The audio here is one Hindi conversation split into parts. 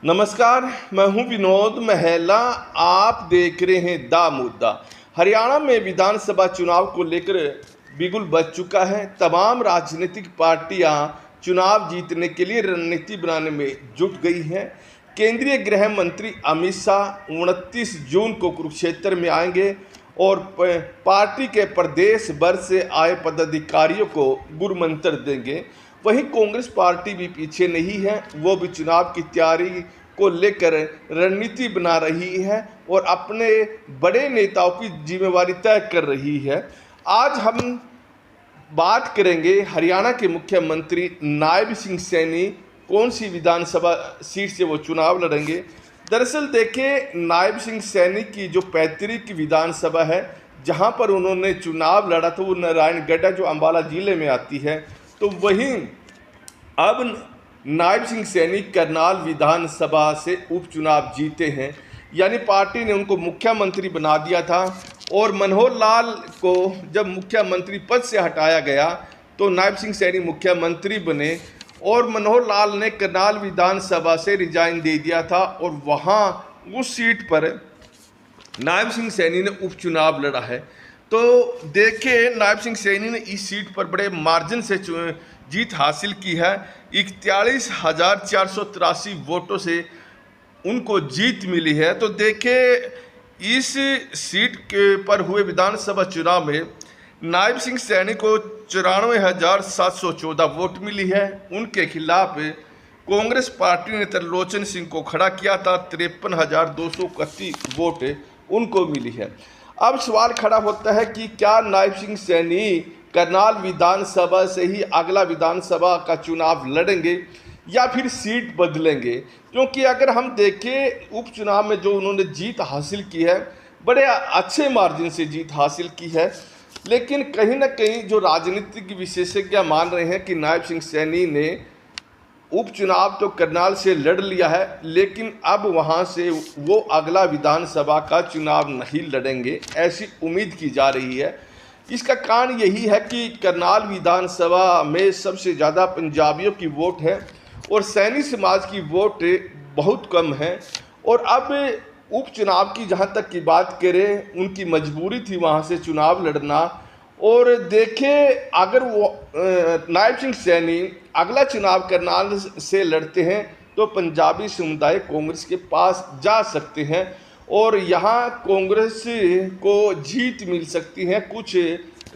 नमस्कार, मैं हूं विनोद महला। आप देख रहे हैं दा मुद्दा। हरियाणा में विधानसभा चुनाव को लेकर बिगुल बज चुका है। तमाम राजनीतिक पार्टियां चुनाव जीतने के लिए रणनीति बनाने में जुट गई हैं। केंद्रीय गृह मंत्री अमित शाह 29 जून को कुरुक्षेत्र में आएंगे और पार्टी के प्रदेश भर से आए पदाधिकारियों को गुरु मंत्र देंगे। वहीं कांग्रेस पार्टी भी पीछे नहीं है, वो भी चुनाव की तैयारी को लेकर रणनीति बना रही है और अपने बड़े नेताओं की जिम्मेवारी तय कर रही है। आज हम बात करेंगे हरियाणा के मुख्यमंत्री नायब सिंह सैनी कौन सी विधानसभा सीट से वो चुनाव लड़ेंगे। दरअसल देखिए, नायब सिंह सैनी की जो पैतृक विधानसभा है जहां पर उन्होंने चुनाव लड़ा था वो नारायणगढ़ जो अंबाला जिले में आती है। तो वहीं अब नायब सिंह सैनी करनाल विधानसभा से उपचुनाव जीते हैं, यानी पार्टी ने उनको मुख्यमंत्री बना दिया था। और मनोहर लाल को जब मुख्यमंत्री पद से हटाया गया तो नायब सिंह सैनी मुख्यमंत्री बने और मनोहर लाल ने करनाल विधानसभा से रिजाइन दे दिया था और वहाँ उस सीट पर नायब सिंह सैनी ने उपचुनाव लड़ा है। तो देखिए, नायब सिंह सैनी ने इस सीट पर बड़े मार्जिन से जीत हासिल की है। 41,483 वोटों से उनको जीत मिली है। तो देखिए, इस सीट के पर हुए विधानसभा चुनाव में नायब सिंह सैनी को 94,714 वोट मिली है। उनके खिलाफ कांग्रेस पार्टी ने त्रिलोचन सिंह को खड़ा किया था, 53,231 वोट उनको मिली है। अब सवाल खड़ा होता है कि क्या नायब सिंह सैनी करनाल विधानसभा से ही अगला विधानसभा का चुनाव लड़ेंगे या फिर सीट बदलेंगे। क्योंकि अगर हम देखें उपचुनाव में जो उन्होंने जीत हासिल की है, बड़े अच्छे मार्जिन से जीत हासिल की है, लेकिन कहीं ना कहीं जो राजनीतिक विशेषज्ञ मान रहे हैं कि नायब सिंह सैनी ने उपचुनाव तो करनाल से लड़ लिया है, लेकिन अब वहां से वो अगला विधानसभा का चुनाव नहीं लड़ेंगे, ऐसी उम्मीद की जा रही है। इसका कारण यही है कि करनाल विधानसभा में सबसे ज़्यादा पंजाबियों की वोट है और सैनी समाज की वोट बहुत कम है। और अब उपचुनाव की जहां तक की बात करें, उनकी मजबूरी थी वहां से चुनाव लड़ना। और देखें, अगर वो नायब सिंह सैनी अगला चुनाव करनाल से लड़ते हैं तो पंजाबी समुदाय कांग्रेस के पास जा सकते हैं और यहाँ कांग्रेस को जीत मिल सकती है। कुछ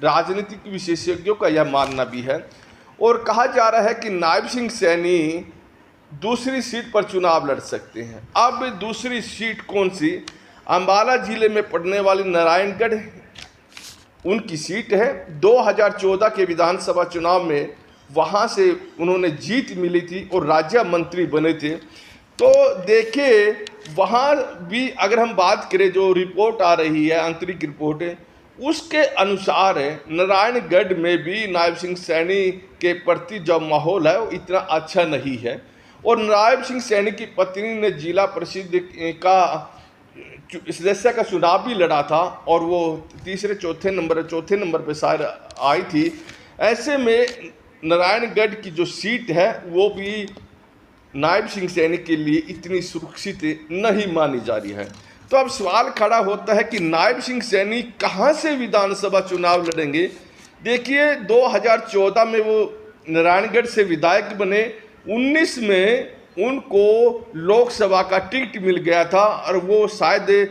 राजनीतिक विशेषज्ञों का यह मानना भी है और कहा जा रहा है कि नायब सिंह सैनी दूसरी सीट पर चुनाव लड़ सकते हैं। अब दूसरी सीट कौन सी? अंबाला जिले में पड़ने वाली नारायणगढ़ उनकी सीट है। 2014 के विधानसभा चुनाव में वहाँ से उन्होंने जीत मिली थी और राज्य मंत्री बने थे। तो देखिए, वहाँ भी अगर हम बात करें, जो रिपोर्ट आ रही है, आंतरिक रिपोर्ट है, उसके अनुसार नारायणगढ़ में भी नायब सिंह सैनी के प्रति जो माहौल है वो इतना अच्छा नहीं है। और नायब सिंह सैनी की पत्नी ने जिला परिषद का सदस्य का चुनाव भी लड़ा था और वो चौथे नंबर पर शायद आई थी। ऐसे में नारायणगढ़ की जो सीट है वो भी नायब सिंह सैनी के लिए इतनी सुरक्षित नहीं मानी जा रही है। तो अब सवाल खड़ा होता है कि नायब सिंह सैनी कहां से विधानसभा चुनाव लड़ेंगे। देखिए, 2014 में वो नारायणगढ़ से विधायक बने, 19 में उनको लोकसभा का टिकट मिल गया था और वो शायद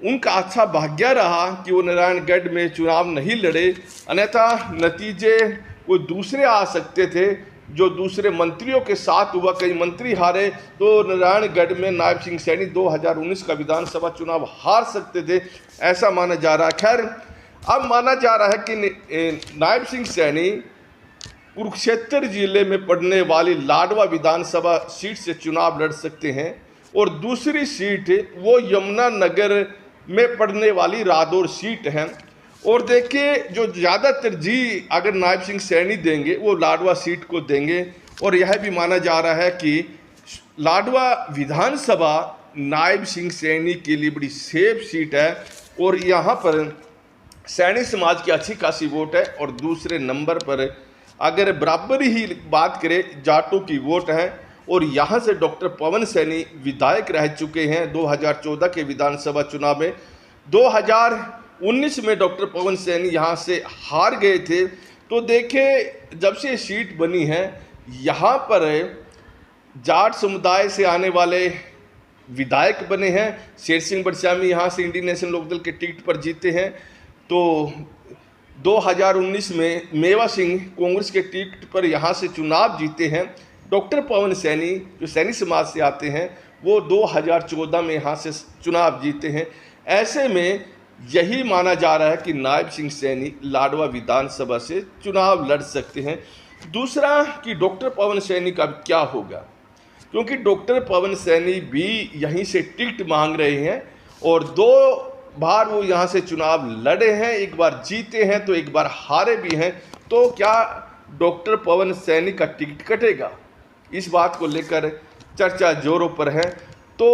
उनका अच्छा भाग्य रहा कि वो नारायणगढ़ में चुनाव नहीं लड़े, अन्यथा नतीजे कोई दूसरे आ सकते थे जो दूसरे मंत्रियों के साथ हुआ। कई मंत्री हारे तो नारायणगढ़ में नायब सिंह सैनी 2019 का विधानसभा चुनाव हार सकते थे, ऐसा माना जा रहा है। खैर, अब माना जा रहा है कि नायब सिंह सैनी कुरुक्षेत्र जिले में पड़ने वाली लाडवा विधानसभा सीट से चुनाव लड़ सकते हैं और दूसरी सीट वो यमुनानगर में पड़ने वाली रादौर सीट है। और देखिए, जो ज़्यादा तरजीह अगर नायब सिंह सैनी देंगे वो लाडवा सीट को देंगे और यह भी माना जा रहा है कि लाडवा विधानसभा नायब सिंह सैनी के लिए बड़ी सेफ सीट है और यहाँ पर सैनी समाज की अच्छी खासी वोट है। और दूसरे नंबर पर अगर बराबर ही बात करें, जाटों की वोट है और यहाँ से डॉक्टर पवन सैनी विधायक रह चुके हैं 2014 के विधानसभा चुनाव में। 2019 में डॉक्टर पवन सैनी यहाँ से हार गए थे। तो देखिए, जब से सीट बनी है, यहाँ पर जाट समुदाय से आने वाले विधायक बने हैं। शेर सिंह बड़श्यामी यहाँ से इंडियन नेशनल लोकदल के टिकट पर जीते हैं। तो 2019 में मेवा सिंह कांग्रेस के टिकट पर यहाँ से चुनाव जीते हैं। डॉक्टर पवन सैनी जो सैनी समाज से आते हैं, वो 2014 में यहाँ से चुनाव जीते हैं। ऐसे में यही माना जा रहा है कि नायब सिंह सैनी लाडवा विधानसभा से चुनाव लड़ सकते हैं। दूसरा कि डॉक्टर पवन सैनी का क्या होगा, क्योंकि डॉक्टर पवन सैनी भी यहीं से टिकट मांग रहे हैं और 2 बार वो यहाँ से चुनाव लड़े हैं, एक बार जीते हैं तो एक बार हारे भी हैं। तो क्या डॉक्टर पवन सैनी का टिकट कटेगा, इस बात को लेकर चर्चा जोरों पर है। तो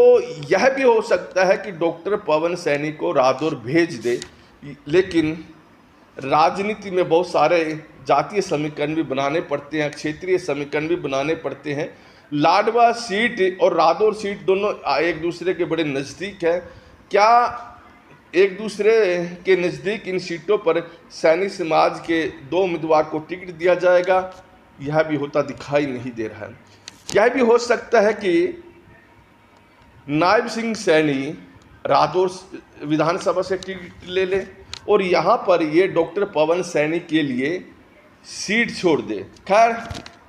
यह भी हो सकता है कि डॉक्टर पवन सैनी को रादौर भेज दे, लेकिन राजनीति में बहुत सारे जातीय समीकरण भी बनाने पड़ते हैं, क्षेत्रीय समीकरण भी बनाने पड़ते हैं। लाडवा सीट और रादौर सीट दोनों एक दूसरे के बड़े नज़दीक है। क्या एक दूसरे के नज़दीक इन सीटों पर सैनी समाज के 2 उम्मीदवार को टिकट दिया जाएगा, यह भी होता दिखाई नहीं दे रहा है। यह भी हो सकता है कि नायब सिंह सैनी रादौर विधानसभा से टिकट ले ले और यहाँ पर ये डॉक्टर पवन सैनी के लिए सीट छोड़ दे। खैर,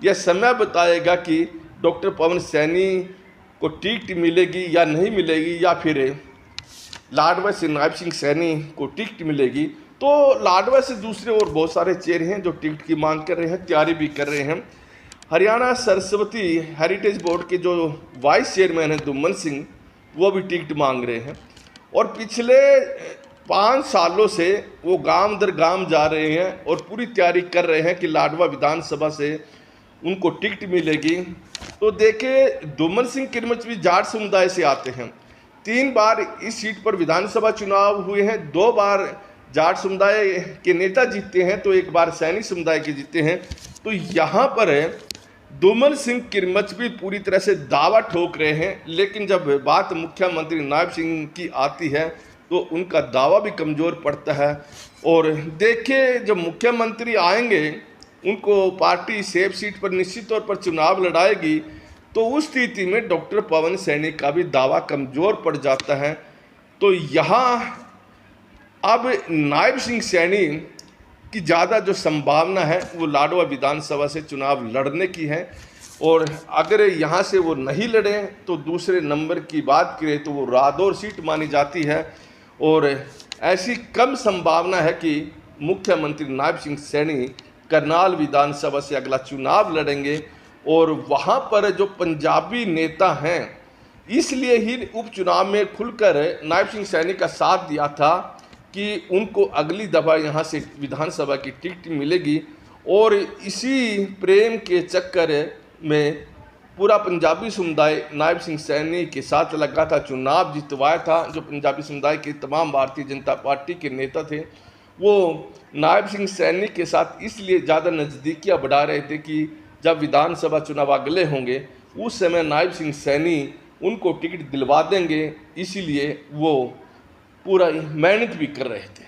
यह समय बताएगा कि डॉक्टर पवन सैनी को टिकट मिलेगी या नहीं मिलेगी, या फिर लाडवा से नायब सिंह सैनी को टिकट मिलेगी। तो लाडवा से दूसरे और बहुत सारे चेहरे हैं जो टिकट की मांग कर रहे हैं, तैयारी भी कर रहे हैं। हरियाणा सरस्वती हेरिटेज बोर्ड के जो वाइस चेयरमैन हैं दुम्मन सिंह, वो भी टिकट मांग रहे हैं और पिछले 5 सालों से वो गांव दर गांव जा रहे हैं और पूरी तैयारी कर रहे हैं कि लाडवा विधानसभा से उनको टिकट मिलेगी। तो देखिए, दुम्मन सिंह किरमच भी जाट समुदाय से आते हैं। 3 बार इस सीट पर विधानसभा चुनाव हुए हैं। 2 बार जाट समुदाय के नेता जीते हैं तो 1 बार सैनी समुदाय के जीते हैं। तो यहाँ पर दुम्मन सिंह किरमच भी पूरी तरह से दावा ठोक रहे हैं, लेकिन जब बात मुख्यमंत्री नायब सिंह की आती है तो उनका दावा भी कमज़ोर पड़ता है। और देखिए, जब मुख्यमंत्री आएंगे, उनको पार्टी सेफ सीट पर निश्चित तौर पर चुनाव लड़ाएगी, तो उस स्थिति में डॉक्टर पवन सैनी का भी दावा कमज़ोर पड़ जाता है। तो यहाँ अब नायब सिंह सैनी की ज़्यादा जो संभावना है वो लाडवा विधानसभा से चुनाव लड़ने की है। और अगर यहाँ से वो नहीं लड़ें तो दूसरे नंबर की बात करें तो वो रादौर सीट मानी जाती है। और ऐसी कम संभावना है कि मुख्यमंत्री नायब सिंह सैनी करनाल विधानसभा से अगला चुनाव लड़ेंगे। और वहाँ पर जो पंजाबी नेता हैं, इसलिए ही उपचुनाव में खुलकर नायब सिंह सैनी का साथ दिया था कि उनको अगली दफ़ा यहाँ से विधानसभा की टिकट मिलेगी। और इसी प्रेम के चक्कर में पूरा पंजाबी समुदाय नायब सिंह सैनी के साथ लगा था, चुनाव जितवाया था। जो पंजाबी समुदाय के तमाम भारतीय जनता पार्टी के नेता थे, वो नायब सिंह सैनी के साथ इसलिए ज़्यादा नज़दीकियाँ बढ़ा रहे थे कि जब विधानसभा चुनाव अगले होंगे उस समय नायब सिंह सैनी उनको टिकट दिलवा देंगे, इसीलिए वो पूरा मेहनत भी कर रहे थे।